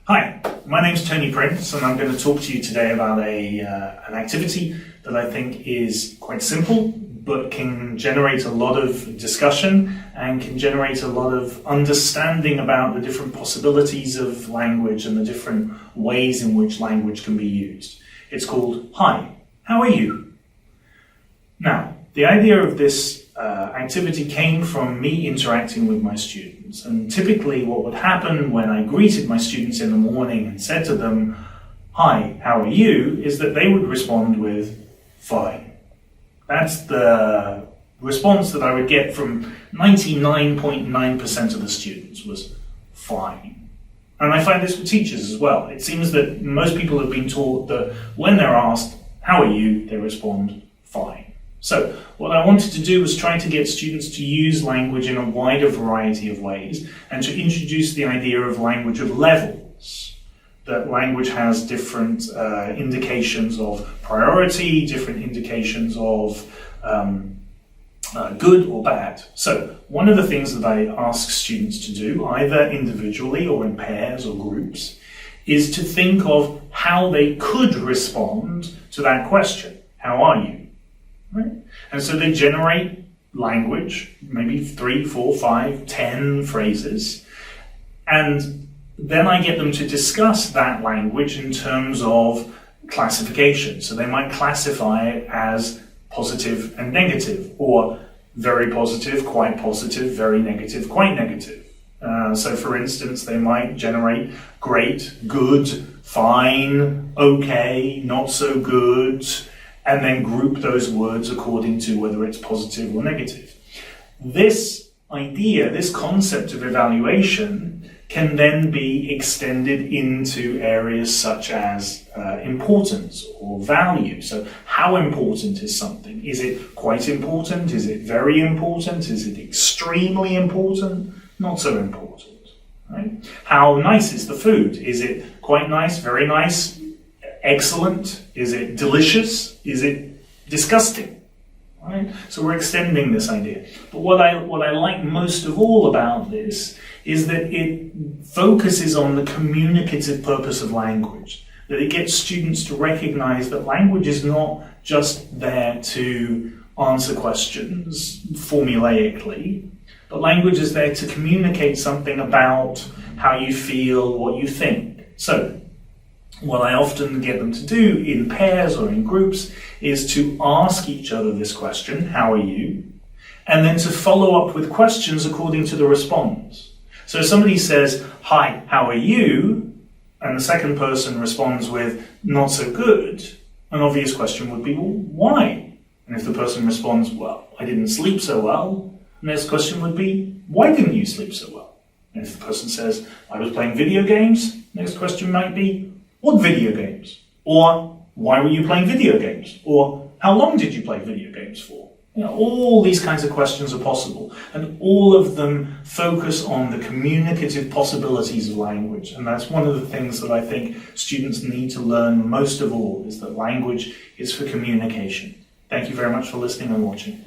Hi, my name's Tony Prince, and I'm going to talk to you today about an activity that I think is quite simple, but can generate a lot of discussion and can generate a lot of understanding about the different possibilities of language and the different ways in which language can be used. It's called Hi, how are you? Now, the idea of this activity came from me interacting with my students, and typically what would happen when I greeted my students in the morning and said to them, "Hi, how are you?" is that they would respond with, "Fine." That's the response that I would get from 99.9% of the students was, "Fine." And I find this with teachers as well. It seems that most people have been taught that when they're asked, "How are you?" they respond, "Fine." So what I wanted to do was try to get students to use language in a wider variety of ways and to introduce the idea of language of levels. That language has different indications of priority, different indications of good or bad. So one of the things that I ask students to do, either individually or in pairs or groups, is to think of how they could respond to that question. How are you? Right? And so they generate language, maybe 3, 4, 5, 10 phrases, and then I get them to discuss that language in terms of classification. So they might classify it as positive and negative, or very positive, very negative, quite negative. So for instance, they might generate great, good, fine, okay, not so good, and then group those words according to whether it's positive or negative. This idea, this concept of evaluation, can then be extended into areas such as importance or value. So how important is something? Is it quite important? Is it very important? Is it extremely important? Not so important. Right? How nice is the food? Is it quite nice, very nice, excellent? Is it delicious? Is it disgusting? Right? So we're extending this idea. But what I like most of all about this is that it focuses on the communicative purpose of language. That it gets students to recognize that language is not just there to answer questions formulaically, but language is there to communicate something about how you feel, what you think. So what I often get them to do in pairs or in groups is to ask each other this question, "How are you?" and then to follow up with questions according to the response. So if somebody says, "Hi, how are you?" and the second person responds with, "Not so good," an obvious question would be, "Well, why?" And if the person responds, "Well, I didn't sleep so well," the next question would be, "Why didn't you sleep so well?" And if the person says, "I was playing video games," the next question might be, "What video games?" Or, "Why were you playing video games?" Or, "How long did you play video games for?" All these kinds of questions are possible, and all of them focus on the communicative possibilities of language. And that's one of the things that I think students need to learn most of all, is that language is for communication. Thank you very much for listening and watching.